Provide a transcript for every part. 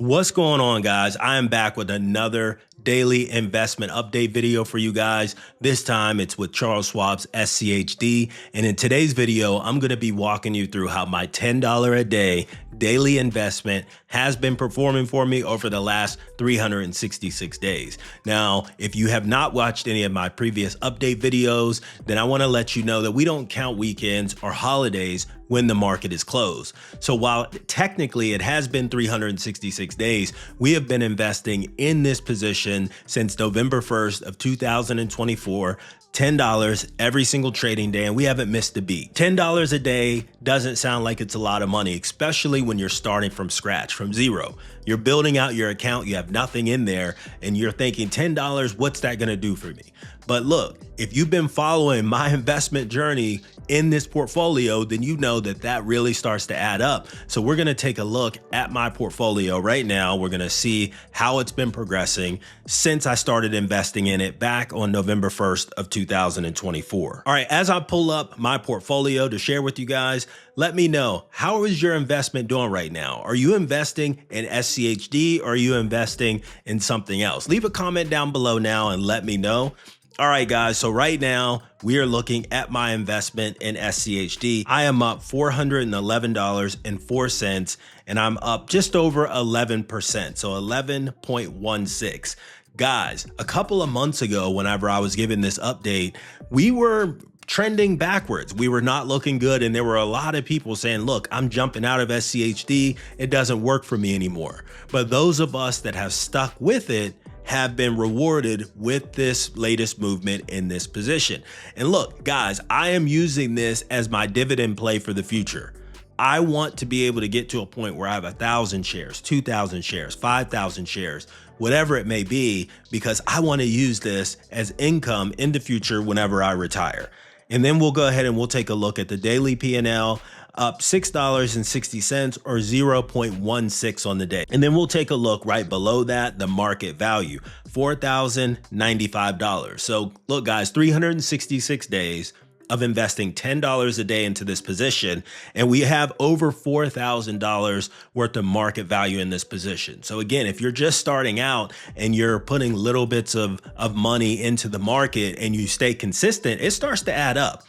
What's going on, guys? I am back with another daily investment update video for you guys. This time it's with Charles Schwab's SCHD. And in today's video, I'm going to be walking you through how my $10 a day daily investment has been performing for me over the last 366 days. Now, if you have not watched any of my previous update videos, then I want to let you know that we don't count weekends or holidays when the market is closed. So while technically it has been 366 days, we have been investing in this position since November 1st of 2024, $10 every single trading day, and we haven't missed a beat. $10 a day doesn't sound like it's a lot of money, especially when you're starting from scratch, from zero. You're building out your account, you have nothing in there, and you're thinking $10, what's that gonna do for me? But look, if you've been following my investment journey in this portfolio, then you know that that really starts to add up. So we're gonna take a look at my portfolio right now. We're gonna see how it's been progressing since I started investing in it back on November 1st of 2024. All right, as I pull up my portfolio to share with you guys, let me know, how is your investment doing right now? Are you investing in SCHD or are you investing in something else? Leave a comment down below now and let me know. All right, guys, so right now we are looking at my investment in SCHD. I am up $411.04 and I'm up just over 11%, so 11.16. Guys, a couple of months ago, whenever I was giving this update, we were trending backwards. We were not looking good. And there were a lot of people saying, look, I'm jumping out of SCHD. It doesn't work for me anymore. But those of us that have stuck with it have been rewarded with this latest movement in this position. And look, guys, I am using this as my dividend play for the future. I want to be able to get to a point where I have 1,000 shares, 2,000 shares, 5,000 shares, whatever it may be, because I want to use this as income in the future whenever I retire. And then we'll go ahead and we'll take a look at the daily P&L, up $6.60 or 0.16 on the day. And then we'll take a look right below that, the market value, $4,095. So look, guys, 366 days of investing $10 a day into this position, and we have over $4,000 worth of market value in this position. So again, if you're just starting out and you're putting little bits of money into the market and you stay consistent, it starts to add up.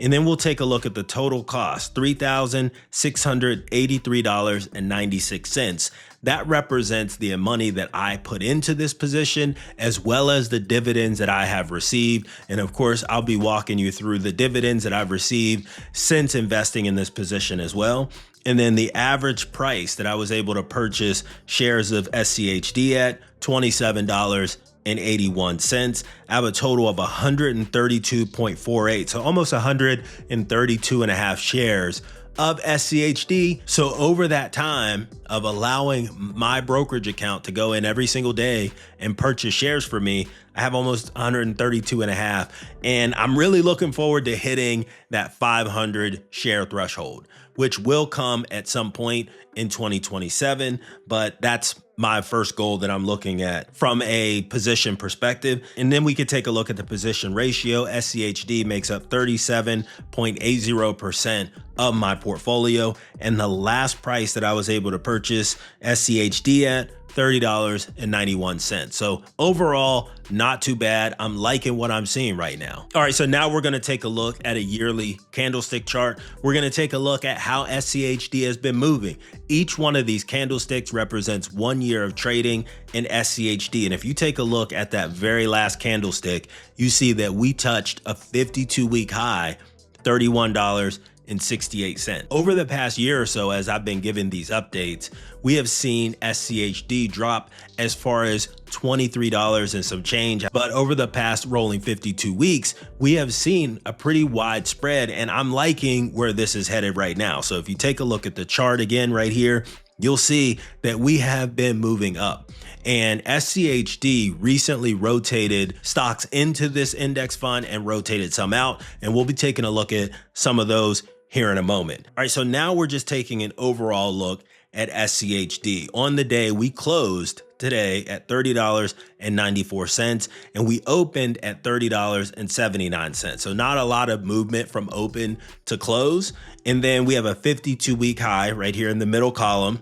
And then we'll take a look at the total cost, $3,683.96. That represents the money that I put into this position, as well as the dividends that I have received. And of course, I'll be walking you through the dividends that I've received since investing in this position as well. And then the average price that I was able to purchase shares of SCHD at, $27.81. I have a total of 132.48, so almost 132 and a half shares of SCHD. So over that time of allowing my brokerage account to go in every single day and purchase shares for me, I have almost 132 and a half. And I'm really looking forward to hitting that 500 share threshold, which will come at some point in 2027. But that's my first goal that I'm looking at from a position perspective. And then we could take a look at the position ratio. SCHD makes up 37.80% of my portfolio. And the last price that I was able to purchase SCHD at, $30.91. So overall, not too bad. I'm liking what I'm seeing right now. All right, so now we're gonna take a look at a yearly candlestick chart. We're gonna take a look at how SCHD has been moving. Each one of these candlesticks represents 1 year of trading in SCHD. And if you take a look at that very last candlestick, you see that we touched a 52-week high, $31.68. Over the past year or so, as I've been giving these updates, we have seen SCHD drop as far as $23 and some change. But over the past rolling 52 weeks, we have seen a pretty wide spread, and I'm liking where this is headed right now. So if you take a look at the chart again right here, you'll see that we have been moving up. And SCHD recently rotated stocks into this index fund and rotated some out. And we'll be taking a look at some of those here in a moment. All right, so now we're just taking an overall look at SCHD. On the day, we closed today at $30.94 and we opened at $30.79. So not a lot of movement from open to close. And then we have a 52-week high right here in the middle column,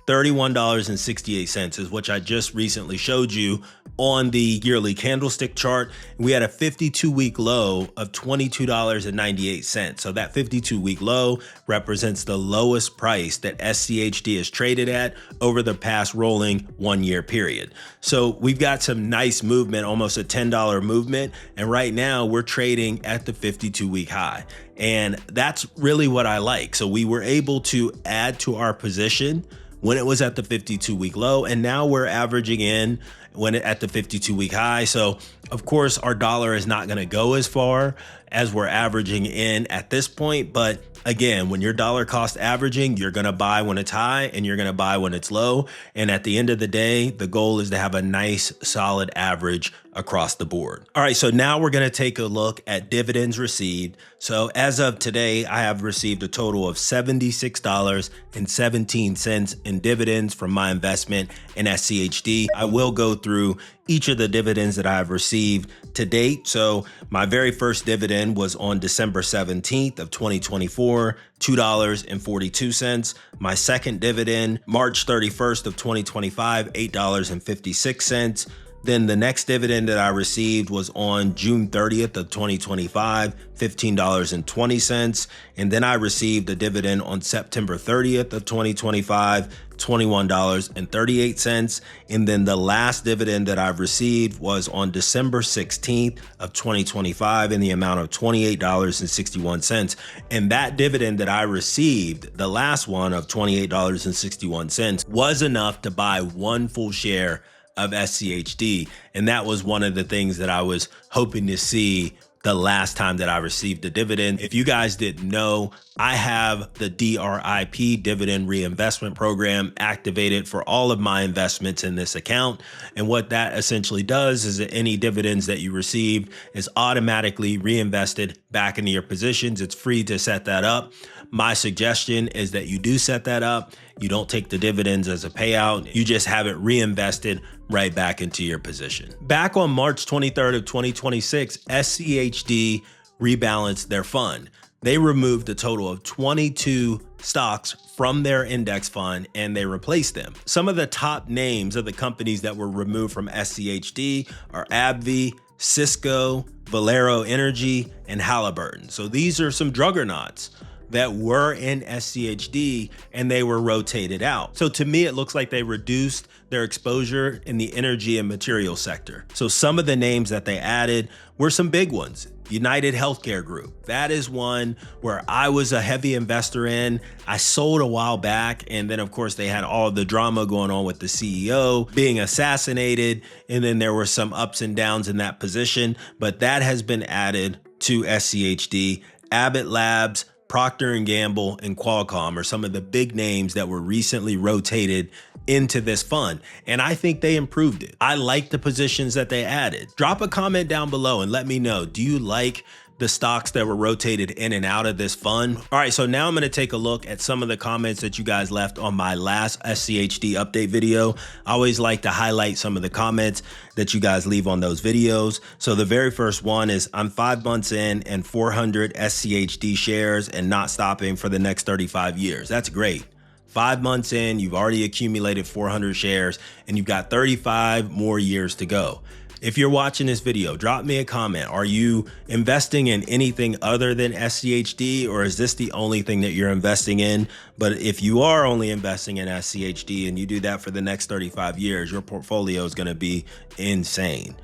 $31.68 is what I just recently showed you on the yearly candlestick chart. We had a 52-week low of $22.98. So that 52-week low represents the lowest price that SCHD has traded at over the past rolling 1-year period. So we've got some nice movement, almost a $10 movement. And right now we're trading at the 52-week high. And that's really what I like. So we were able to add to our position when it was at the 52-week low, and now we're averaging in at the 52-week high. So of course our dollar is not going to go as far as we're averaging in at this point. But again, when you're dollar cost averaging, you're going to buy when it's high and you're going to buy when it's low. And at the end of the day, the goal is to have a nice solid average across the board. All right, so now we're going to take a look at dividends received. So as of today, I have received a total of $76.17 in dividends from my investment in SCHD. I will go through each of the dividends that I've received to date. So my very first dividend was on December 17th of 2024, $2.42. My second dividend, March 31st of 2025, $8.56. Then the next dividend that I received was on June 30th of 2025, $15.20. And then I received a dividend on September 30th of 2025, $21.38. And then the last dividend that I've received was on December 16th of 2025 in the amount of $28.61. And that dividend that I received, the last one of $28.61, was enough to buy one full share of SCHD. And that was one of the things that I was hoping to see the last time that I received a dividend. If you guys didn't know, I have the DRIP, Dividend Reinvestment Program, activated for all of my investments in this account. And what that essentially does is that any dividends that you receive is automatically reinvested back into your positions. It's free to set that up. My suggestion is that you do set that up. You don't take the dividends as a payout. You just have it reinvested right back into your position. Back on March 23rd of 2026, SCHD rebalanced their fund. They removed a total of 22 stocks from their index fund and they replaced them. Some of the top names of the companies that were removed from SCHD are AbbVie, Cisco, Valero Energy, and Halliburton. So these are some juggernauts that were in SCHD and they were rotated out. So to me, it looks like they reduced their exposure in the energy and material sector. So some of the names that they added were some big ones. United Healthcare Group. That is one where I was a heavy investor in. I sold a while back. And then of course they had all the drama going on with the CEO being assassinated. And then there were some ups and downs in that position, but that has been added to SCHD. Abbott Labs, Procter & Gamble, and Qualcomm are some of the big names that were recently rotated into this fund. And I think they improved it. I like the positions that they added. Drop a comment down below and let me know, do you like the stocks that were rotated in and out of this fund? All right, so now I'm gonna take a look at some of the comments that you guys left on my last SCHD update video. I always like to highlight some of the comments that you guys leave on those videos. So the very first one is, I'm 5 months in and 400 SCHD shares and not stopping for the next 35 years. That's great. 5 months in, you've already accumulated 400 shares and you've got 35 more years to go. If you're watching this video, drop me a comment. Are you investing in anything other than SCHD, or is this the only thing that you're investing in? But if you are only investing in SCHD and you do that for the next 35 years, your portfolio is going to be insane.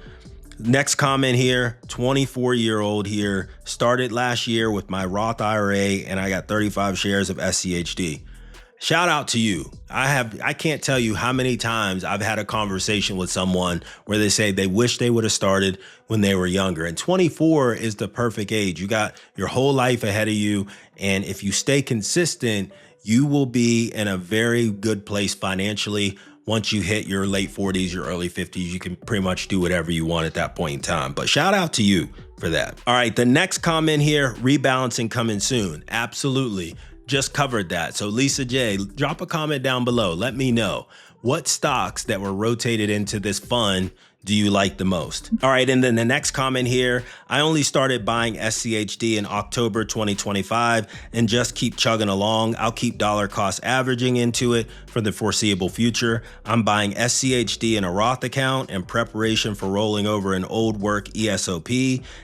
Next comment here, 24-year-old here, started last year with my Roth IRA and I got 35 shares of SCHD. Shout out to you. I can't tell you how many times I've had a conversation with someone where they say they wish they would have started when they were younger. And 24 is the perfect age. You got your whole life ahead of you. And if you stay consistent, you will be in a very good place financially. Once you hit your late 40s, your early 50s, you can pretty much do whatever you want at that point in time. But shout out to you for that. All right, the next comment here, rebalancing coming soon. Absolutely. Just covered that. So Lisa J, drop a comment down below. Let me know. what stocks that were rotated into this fund do you like the most? All right, and then the next comment here, I only started buying SCHD in October 2025 and just keep chugging along. I'll keep dollar cost averaging into it for the foreseeable future. I'm buying SCHD in a Roth account in preparation for rolling over an old work ESOP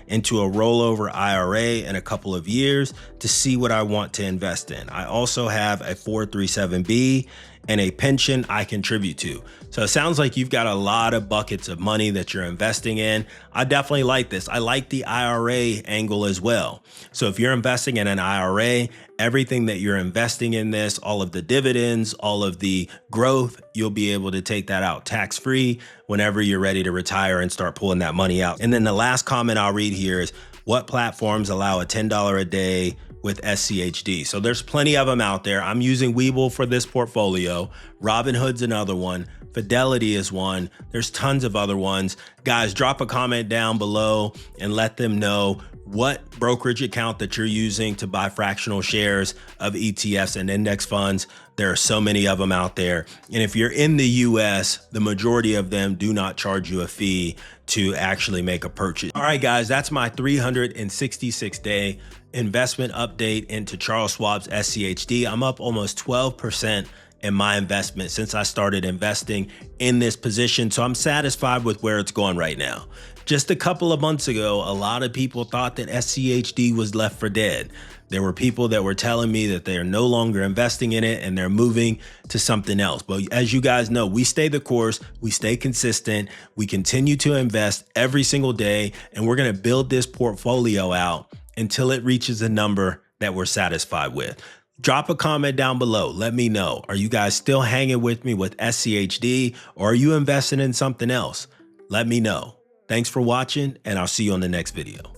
into a rollover IRA in a couple of years to see what I want to invest in. I also have a 437B and a pension I contribute to. So it sounds like you've got a lot of buckets of money that you're investing in. I definitely like this. I like the IRA angle as well. So if you're investing in an IRA, everything that you're investing in this, all of the dividends, all of the growth, you'll be able to take that out tax-free whenever you're ready to retire and start pulling that money out. And then the last comment I'll read here is, what platforms allow a $10 a day with SCHD? So there's plenty of them out there. I'm using Webull for this portfolio. Robinhood's another one. Fidelity is one. There's tons of other ones. Guys, drop a comment down below and let them know what brokerage account that you're using to buy fractional shares of ETFs and index funds. There are so many of them out there. And if you're in the US, the majority of them do not charge you a fee to actually make a purchase. All right, guys, that's my 366-day investment update into Charles Schwab's SCHD. I'm up almost 12% in my investment since I started investing in this position. So I'm satisfied with where it's going right now. Just a couple of months ago, a lot of people thought that SCHD was left for dead. There were people that were telling me that they are no longer investing in it and they're moving to something else. But as you guys know, we stay the course, we stay consistent, we continue to invest every single day, and we're gonna build this portfolio out until it reaches a number that we're satisfied with. Drop a comment down below. Let me know. Are you guys still hanging with me with SCHD, or are you investing in something else? Let me know. Thanks for watching, and I'll see you on the next video.